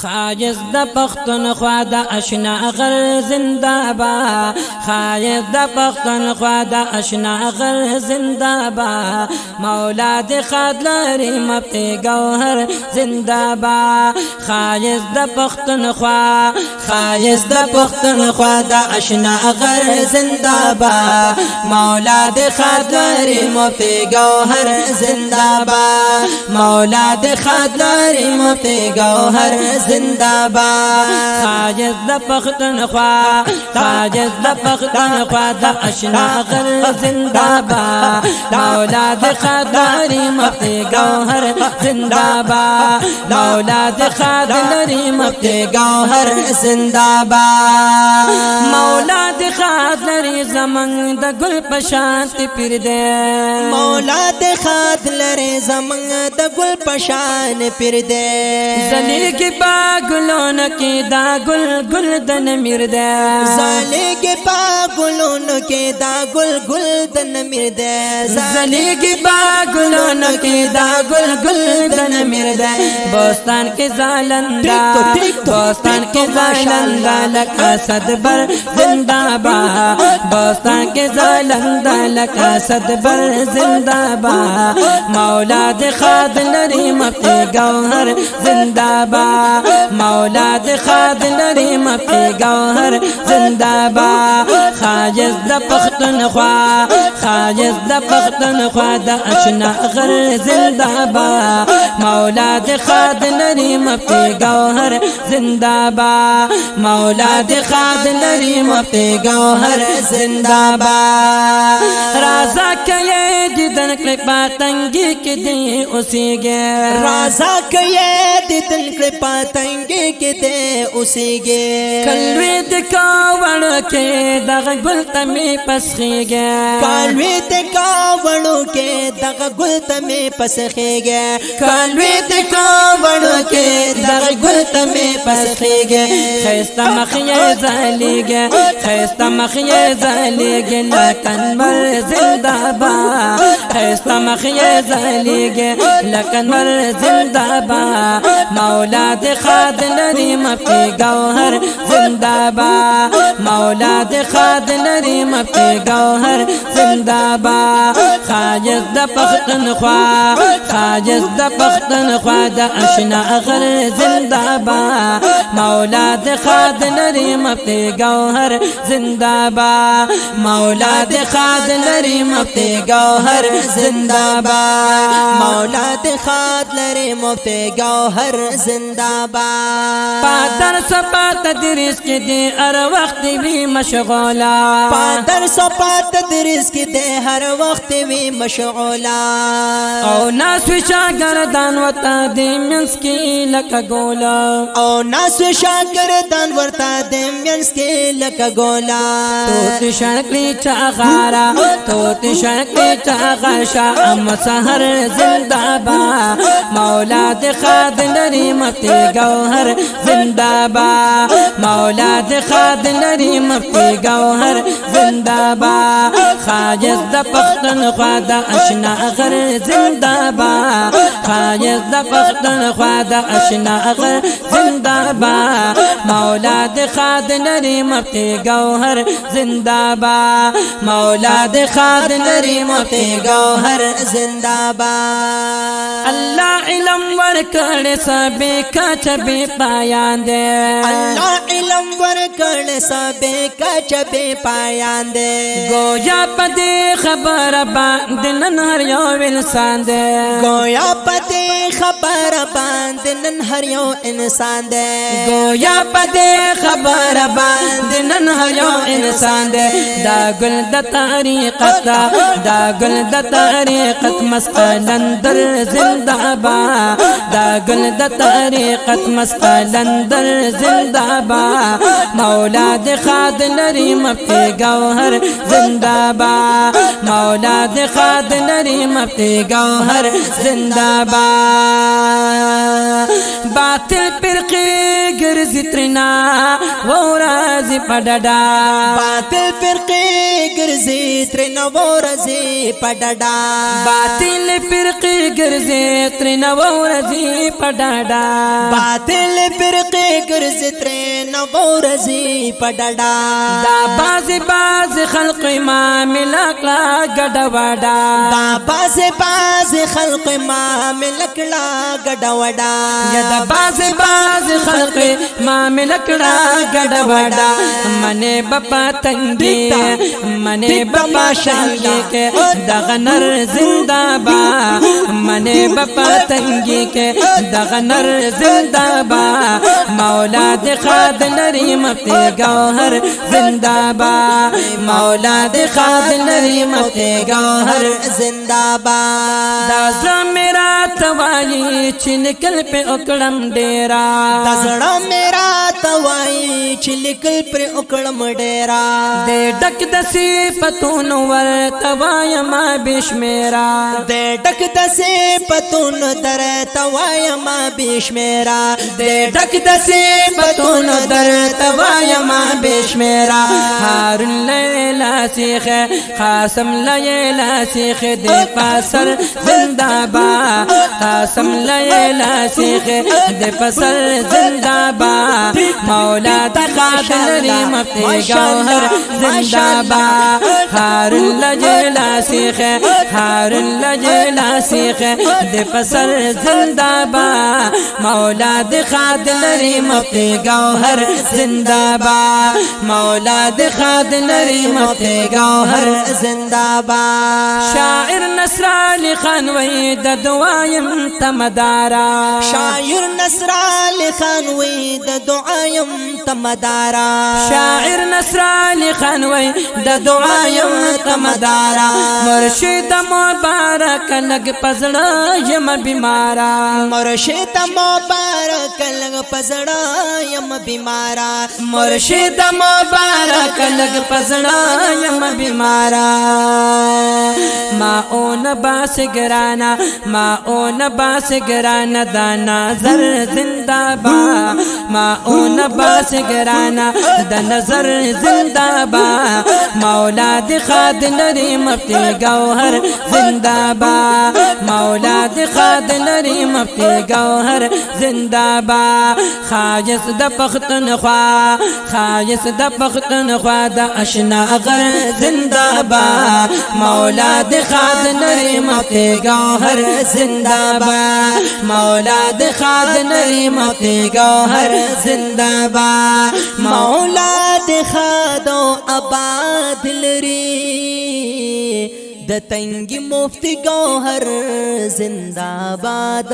خایز د پښتونخوا د اشنا غر زنده باد، خایز د پښتونخوا د اشنا غر زنده باد، مولا د خاد لري مفتی گوهر زنده باد. خایز د پښتونخوا، خایز د پښتونخوا د اشنا غر زنده باد، مولا د خاد لري مفتی گوهر زنده باد، مولا د خاد لري مفتی گوهر زنده باد. خایز د پښتونخوا، خایز د پښتونخوا د اشنا غر زنده باد، مولا د خادری مفتی گوهر زنده باد، مولا د خادری مفتی گوهر زنده باد. مولا د خادری زمن د گل پشانت پیر دے، مولا د خادری زمن د گل پشان پیر دے. زلیگی با گلون کی دا گل گل دن میر دے، زلیگی با گلون کی دا گل گل دن میر دے. زلیگی با گلون کی دا گل گل دن میر دے. بوستان کی زالندہ، بوستان کی زالندہ لکا صد بر زندہ باد، بوستان کی زالندہ لکا صد بر زندہ باد. مولا د خاد لری مفتی گوهر زندہ باد، مولا د خاد لری مفتی گوهر زندہ باد. خایز د پښتونخوا، خایز د پښتونخوا د اشنا غر زندہ باد، مولا د خاد لری مفتی گوهر زندہ باد، مولا د خاد لری مفتی گوهر زندہ باد. رازا کئے دیدن کلی پاتنگی کی دی اسی گے، رازا کئے دیدن کلی پاتنگی کی دی اسی گے. کلوی دکا وڑ کے دغ گل تمی پسخی گے، کالوی دکا وڑو کے دغ گل تمی پسخی گے. کلوی دکا وڑ کے دغ گل تمی پسخی گے. خیستہ مخیے زالی گے، خیستہ مخیے زالی گے لکن مر زندہ باد، خیستہ مخیے زالی گے لکن مر زندہ باد. مولا د خاد لری مفتی گوهر زندہ باد، مولا د خاد لری مفتی گوهر زندہ باد. خایز د پښتونخوا، خایز د پښتونخوا د اشنا غر زندہ باد، مولا د خاد لری مفتی گوهر زندہ باد، مولا د خاد لری مفتی گوهر زندہ باد. مولا د خاد لری مفتی گوهر زندہ باد. پادر سپا تدریس کی دی ہر وقت بھی مشغولا، پادر سپا تدریس کی دی ہر وقت بھی مشغولا. او ناس شاگردان وتا دی منس کی لکا گولا، او ناس شاگردان ورتا دی منس کی لکا گولا. توت شنکلی چاغارا، توت شنکلی چاغاشا ام سحر زندہ باد. مولا د خاد لری مفتی گوهر زندہ باد، مولا د خاد لری مفتی گوهر زندہ باد. خایز د پښتونخوا د اشنا غر زندہ باد، خایز د پښتونخوا د اشنا غر زندہ باد. مولا د خاد لری مفتی گوهر زندہ باد، مولا د خاد لری مفتی گوهر زندہ باد. اللہ علم ورکڑ سبے کچ بے پایان دے، اللہ علم ورکڑ سبے کچ بے پایان دے. گویا پدے خبر باند نن ہر یو انسان دے، گویا پدے خبر باند نن ہر یو انسان دے. گویا پدے خبر باند نن ہر یو انسان دے. دا گل د طریقت، دا گل د طریقت مسقلندر زندہ باد، دا گل د طریقت مسقلندر زندہ باد. مولا د خاد لری مفتی گوهر زندہ باد، مولا د خاد لری مفتی گوهر زندہ باد. باطل فرقے گرزی تر ترنا ورازي پډډا باطل فرقه ګرځي ترنا ورازي پډډا باطل فرقه ګرځي ترنا ورازي پډډا باطل فرقه ګرځي ترنا ورازي پډډا دا باز خلق ما ملکلا ګډ وډا دا باز خلق ما ملکلا ګډ وډا یا دا باز خلق ما ملکلا ګډ وډا منه بپا تنگی منه بپا شانگی کے دغنر زندہ با منه بپا تنگی کے دغنر زندہ با مولا دے خاد لری مفتی گوہر زندہ با مولا دے خاد لری مفتی گوہر زندہ باد دا زړه میرا توایی چې نکل په وکړم ډیرا دا زړه میرا توایی چې لیکل پر وکړم ډیرا دې ډک د صفاتونو ور توای ما بشمیرا دې ډک د صفاتونو در توای ما بشمیرا دې ډک د صفاتونو در توای ما بشمیرا هارون لیلا سیخ قاسم لیلا سیخ دې پاسر زندہ با قاسم لیلا سیخ دے پسر زندہ با مولا دخاد لری مفتی گوہر زندہ با ہارون لجلا سیخ ہارون لجلا سیخ دے پسر زندہ با مولا دخاد لری مفتی گوہر زندہ با مولا دخاد لری مفتی گوہر زندہ با شاعر نصر علی خان وی د دعایم تمدارا شاعر نصر علی خان وی د دعایم تمدارا شاعر نصر علی خان وی د دعایم تمدارا مرشد مبارک لګ پزړه یم بیمارا مرشد مبارک لګ پزړه یم بیمارا مرشد مبارک لګ پزړه یم بیمارا ما اون باس گرانا ما اون باس گرانا دا نظر زندہ با ما اون باس گرانا دا نظر زندہ با مولا دی خاد لری مفتی گوہر زندہ با مولا دی خاد لری مفتی گوہر زندہ با خاجس دا پختونخوا خاجس دا پختونخوا دا اشنا غر زندہ با مولا دی خاد لری مفتی گوہر زندہ با مولا دی خاد لری مفتی گوہر زندہ با مولا دی خادو آباد لری د تنگی مفتی گوہر زندہ باد